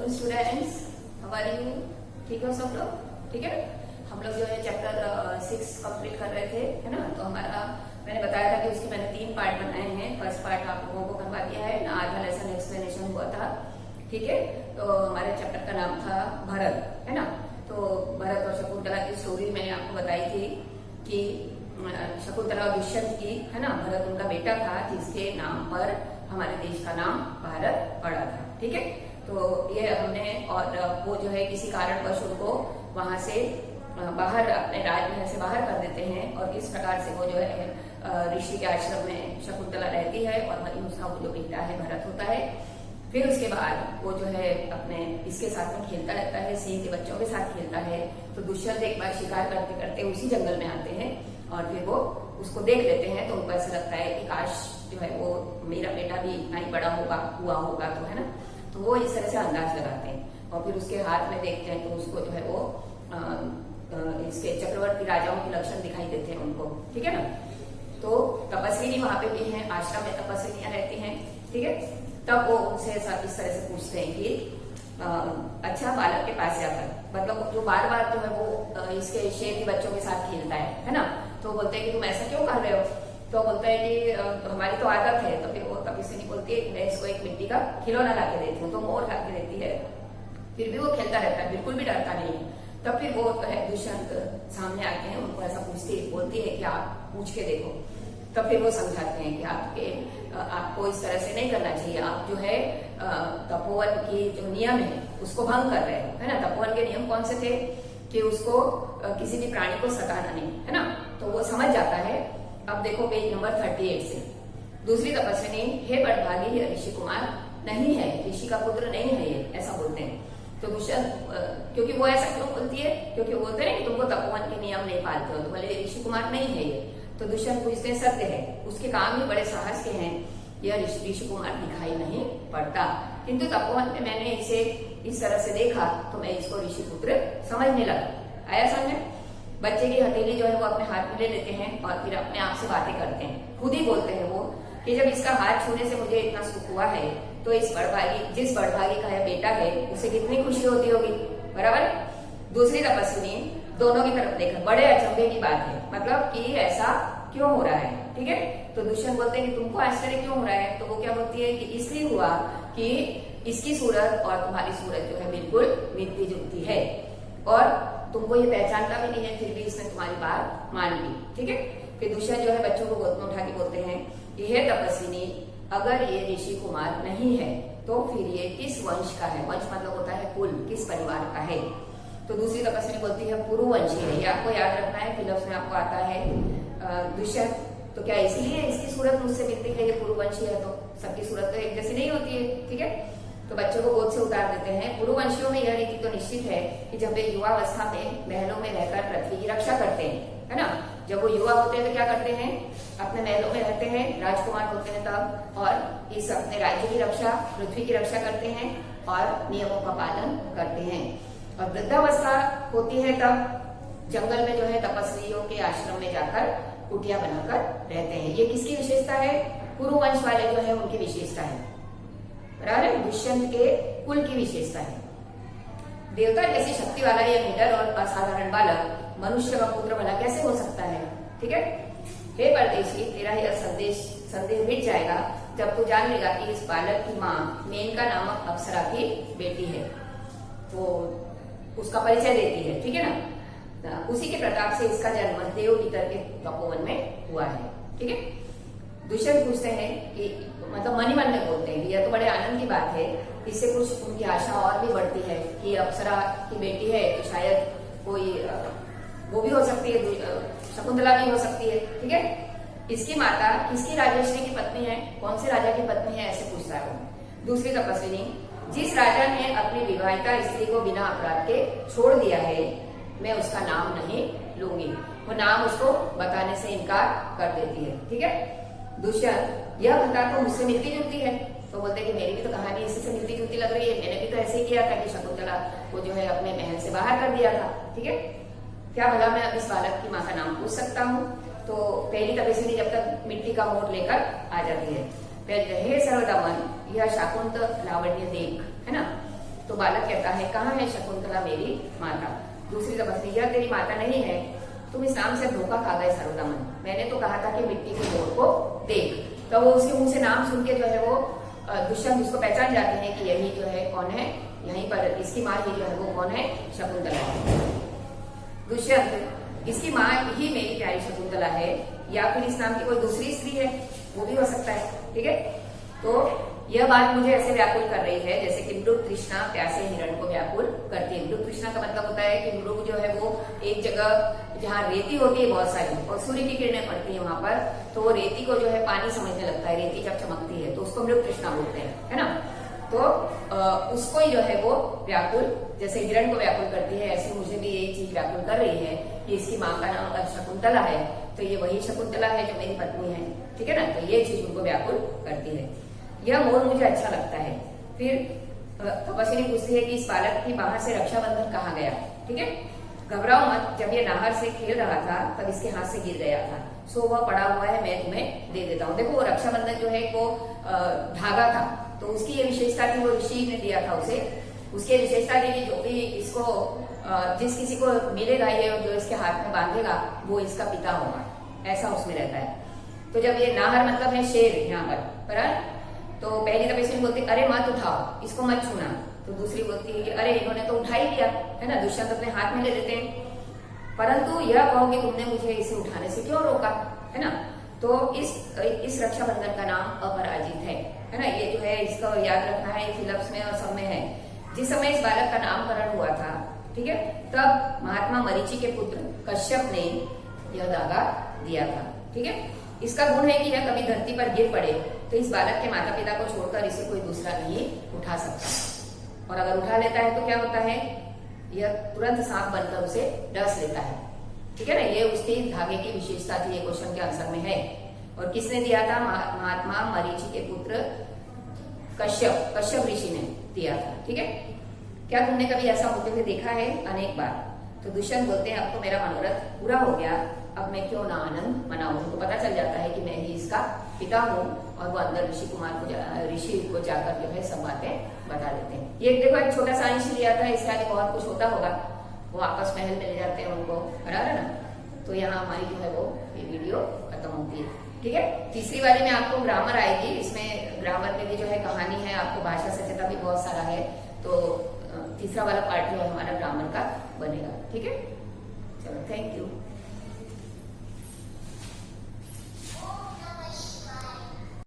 Hello students, how are you? ठीक हो सब लोग? ठीक है। हम लोग जो है चैप्टर 6 कंप्लीट कर रहे थे, है ना। तो हमारा मैंने बताया था कि उसके मैंने 3 पार्ट बनाए हैं। फर्स्ट पार्ट आप लोगों को करवा दिया है ना, आधा लेसन एक्सप्लेनेशन हुआ था, ठीक है। तो हमारे चैप्टर का नाम था भरत, है ना। तो भरत और शकुंतला की स्टोरी मैंने आपको बताई थी कि शकुंतला दुष्यंत की, है ना। भरत उनका बेटा था जिसके नाम पर हमारे देश का नाम भारत पड़ा था, ठीक है। तो ये हमने, और वो जो है किसी कारणवश उनको वहां से बाहर, अपने राजमहल से बाहर कर देते हैं, और इस प्रकार से वो जो है ऋषि के आश्रम में शकुंतला रहती है, और वहीं उसका वो जो बेटा है भरत होता है। फिर उसके बाद वो जो है अपने इसके साथ में खेलता रहता है, सिंह के बच्चों के साथ खेलता है। तो दुष्यंत एक बार शिकार करते करते उसी जंगल में आते हैं, और फिर वो उसको देख लेते हैं। तो उनको ऐसा लगता है कि काश जो है वो मेरा बेटा भी इतना ही बड़ा हुआ होगा, तो है ना। तो वो इस तरह से अंदाज लगाते हैं, और फिर उसके हाथ में देखते हैं तो उसको जो है वो इसके चक्रवर्ती राजाओं के लक्षण दिखाई देते हैं उनको, ठीक है ना। तो तपस्विनी वहां पे भी है, आश्रम में तपस्विनियां रहती हैं, ठीक है। तब वो उनसे इस तरह से पूछते हैं कि अच्छा बालक के पास जाकर, मतलब जो बार बार जो है वो इसके शेर के बच्चों के साथ खेलता है ना। तो बोलते हैं कि तुम ऐसा क्यों कर रहे हो? तो बोलता है कि हमारी तो आदत है। तो फिर वो तपस्विनी बोलती है कि मैं इसको एक मिट्टी का खिलौना ला के देती हूँ। तो मोर ला के देती है, फिर भी वो खेलता रहता है, बिल्कुल भी डरता नहीं है। तब फिर वो दुष्यंत सामने आते हैं, उनको ऐसा बोलती है कि आप पूछ के देखो। तब फिर वो समझाते हैं कि आपको इस तरह से नहीं करना चाहिए, आप जो है तपोवन की जो नियम है उसको भंग कर रहे हो, है ना। तपोवन के नियम कौन से थे कि उसको किसी भी प्राणी को सताना नहीं, है ना। तो वो समझ जाता है। अब देखो पेज नंबर 38 से। दूसरी तपस्विनी, हे बड़भागी ऋषि कुमार नहीं है, ऋषि का पुत्र नहीं है ये, ऐसा बोलते हैं। तो दुष्यंत, क्योंकि वो ऐसा क्यों बोलती है? क्योंकि बोलते हैं कि तुमको तपोवन के नियम नहीं पालते हो, तो बोले ऋषि कुमार नहीं है ये। तो दुष्यंत पूछते हैं सत्य है, उसके काम ही बड़े साहस के हैं, यह ऋषि कुमार दिखाई नहीं पड़ता, किंतु तपोवन में मैंने इसे इस तरह से देखा तो मैं इसको ऋषि पुत्र समझने लगा। आया समझ? बच्चे की हथेली जो है वो अपने हाथ में ले लेते हैं, और फिर अपने आप से बातें करते हैं। खुद ही बोलते हैं वो कि जब इसका हाथ छूने से मुझे इतना सुख हुआ है, तो जिस बड़भागी का यह बेटा है उसे कितनी खुशी होती होगी, बराबर। दूसरी तपस्विनी दोनों की तरफ देखकर, बड़े अचंभे की बात है, मतलब कि ऐसा क्यों हो रहा है, ठीक है। तो दुष्यंत बोलते हैं कि तुमको आश्चर्य क्यों हो रहा है? तो वो क्या बोलती है कि इसलिए हुआ कि इसकी सूरत और तुम्हारी सूरत जो है बिल्कुल मिलती जुलती है, और तुमको ये पहचानता भी नहीं है, फिर भी इसने तुम्हारी बात मान ली, ठीक है। फिर दुष्यंत जो है बच्चों को गोद में उठा के बोलते हैं कि हे तपस्विनी, अगर ये ऋषि कुमार नहीं है तो फिर ये किस वंश का है? वंश मतलब होता है कुल, किस परिवार का है? तो दूसरी तपस्विनी बोलती है पुरुवंशी है। ये आपको याद रखना है, फिलहाल में आपको आता है दुष्यंत, तो क्या इसलिए इसकी सूरत मुझसे मिलती है, ये पुरुवंशी है? तो सबकी सूरत तो एक जैसी नहीं होती है, ठीक है। तो बच्चों को गोद से उतार देते हैं। पुरुवंशियों में यह रीति तो निश्चित है कि जब वे युवावस्था में महलों में रहकर पृथ्वी की रक्षा करते हैं, है ना। जब वो युवा होते हैं तो क्या करते हैं? अपने महलों में रहते हैं, राजकुमार होते हैं तब, और इस अपने राज्य की रक्षा, पृथ्वी की रक्षा करते हैं, और नियमों का पालन करते हैं। और वृद्धावस्था होती है तब जंगल में जो है तपस्वियों के आश्रम में जाकर कुटिया बनाकर रहते हैं। ये किसकी विशेषता है? पुरुवंश वाले जो है उनकी विशेषता है, बराबर। दुष्यंत के कुल की विशेषता है। देवता जैसी शक्ति वाला यह निडर और असाधारण बालक मनुष्य का पुत्र भला कैसे हो सकता है, ठीक है। हे परदेशी, तेरा यह संदेह मिट जाएगा जब तू जान लेगा कि इस बालक की माँ मेनका नामक अप्सरा की बेटी है। वो उसका परिचय देती है, ठीक है ना। उसी के प्रताप से इसका जन्म देवभीतर के तपोवन में हुआ है, ठीक है। दुष्यंत पूछते हैं कि, मतलब मन ही मन में बोलते हैं कि यह तो बड़े आनंद की बात है, इससे कुछ उनकी आशा और भी बढ़ती है कि अप्सरा की बेटी है तो शायद कोई वो भी हो सकती है, शकुंतला भी हो सकती है, ठीक है। इसकी माता किसकी राजश्री की पत्नी है? कौन से राजा की पत्नी है? ऐसे पूछता है वो। दूसरी तपस्विनी, जिस राजा ने अपनी विवाहिता स्त्री को बिना अपराध के छोड़ दिया है, मैं उसका नाम नहीं लूंगी। वो नाम उसको बताने से इनकार कर देती है, ठीक है। दुष्यंत, यह कथा तो मुझसे मिलती जुलती है। तो बोलते हैं कि मेरी भी तो कहानी इसी से मिलती जुलती लग रही है, मैंने भी तो ऐसे ही किया था कि शकुंतला को जो है अपने महल से बाहर कर दिया था, ठीक है। क्या भला मैं अब इस बालक की माँ का नाम पूछ सकता हूँ? तो पहली तपस्विनी जब तक मिट्टी का मोट लेकर आ जाती है, हे सर्वदा मन, यह शाकुंत लावण्य देख, है ना। तो बालक कहता है कहाँ है शकुंतला मेरी माता। दूसरी तपस्वी, यह तेरी माता नहीं है, तुम इस नाम से धोखा खा गए सर्वदमन, मैंने तो कहा था कि मिट्टी के मोर को देख। तो वो उसके मुंह से नाम सुन के जो है वो दुष्यंत उसको पहचान जाते हैं कि यही जो है कौन है, यहीं पर इसकी माँ ही जो है वो कौन है, शकुंतला है। दुष्यंत, इसकी माँ ही मेरी प्यारी शकुंतला है या फिर इस नाम की कोई दूसरी स्त्री है, वो भी हो सकता है। ठीक है, तो यह बात मुझे ऐसे व्याकुल कर रही है जैसे कि मृग तृष्णा प्यासे हिरण को व्याकुल करती है। मृग तृष्णा का मतलब होता है कि मृग जो है वो एक जगह जहाँ रेती होती है बहुत सारी और सूर्य की किरणें पड़ती है वहां पर, तो वो रेती को जो है पानी समझने लगता है। रेती जब चमकती है तो उसको मृग तृष्णा बोलते हैं, है ना। तो उसको ही जो है वो व्याकुल, जैसे हिरण को व्याकुल करती है, ऐसे मुझे भी यही चीज व्याकुल कर रही है कि इसकी माँ का नाम अगर शकुंतला है तो ये वही शकुंतला है जो मेरी पत्नी है। ठीक है ना, तो ये चीज उनको व्याकुल करती है। यह मोर मुझे अच्छा लगता है। फिर तपस्विनी पूछती है कि इस बालक की बाहर से रक्षाबंधन कहाँ गया। ठीक है, घबराओ मत, जब ये नाहर से खेल रहा था तब इसके हाथ से गिर गया था, सो वह पड़ा हुआ है, मैं तुम्हें दे देता हूँ। देखो वो रक्षाबंधन जो है वो धागा था, तो उसकी ये विशेषता थी, वो ऋषि ने दिया था उसे। उसकी विशेषता थी कि जो भी इसको जिस किसी को मिलेगा ये जो इसके हाथ में बांधेगा वो इसका पिता होगा, ऐसा उसमें रहता है। तो जब ये नाहर मतलब है शेर यहाँ पर तो पहली तपस्वी बोलती अरे मत उठाओ, इसको मत छूना। तो दूसरी बोलती है कि अरे इन्होंने तो उठा ही लिया, है ना, दुष्यंत अपने हाथ में ले लेते हैं, परंतु यह कहो कि तुमने मुझे इसे उठाने से क्यों रोका, है ना। तो इस रक्षाबंधन का नाम अपराजित है ना। ये जो है इसको याद रखना है, फिलिप्स में और सब में है। जिस समय इस बालक का नामकरण हुआ था, ठीक है, तब महात्मा मरीचि के पुत्र कश्यप ने यह धागा दिया था। ठीक है, इसका गुण है कि यह कभी धरती पर गिर पड़े तो इस बालक के माता पिता को छोड़कर इसे कोई दूसरा नहीं उठा सकता, और अगर उठा लेता है तो क्या होता है, यह तुरंत सांप बनकर उसे डस लेता है। ठीक है ना, ये उसकी धागे की विशेषता थी, ये क्वेश्चन के आंसर में है। और किसने दिया था, महात्मा मरीचि के पुत्र कश्यप ऋषि ने दिया था। ठीक है, क्या तुमने कभी ऐसा होते हुए देखा है, अनेक बार। तो दुष्यंत बोलते हैं अब तो मेरा मनोरथ पूरा हो गया, अब मैं क्यों ना आनंद मनाऊं। उनको पता चल जाता है कि मैं ही इसका पिता हूँ, और वो अंदर ऋषि को जाकर जो है सब बातें बता देते हैं। ये देखो एक छोटा सा अंश लिया था, इसके आगे बहुत कुछ होता होगा। वो आपस महल में ले जाते हैं उनको, बराबर ना। तो यहाँ हमारी जो है वो ये वीडियो खत्म होती है। ठीक है, तीसरी वाली में आपको ग्रामर आएगी, इसमें ग्रामर में भी जो है कहानी है, आपको भाषा सचेता भी बहुत सारा है। तो तीसरा वाला पार्ट जो है हमारा ग्रामर का बनेगा। ठीक है, चलो थैंक यू।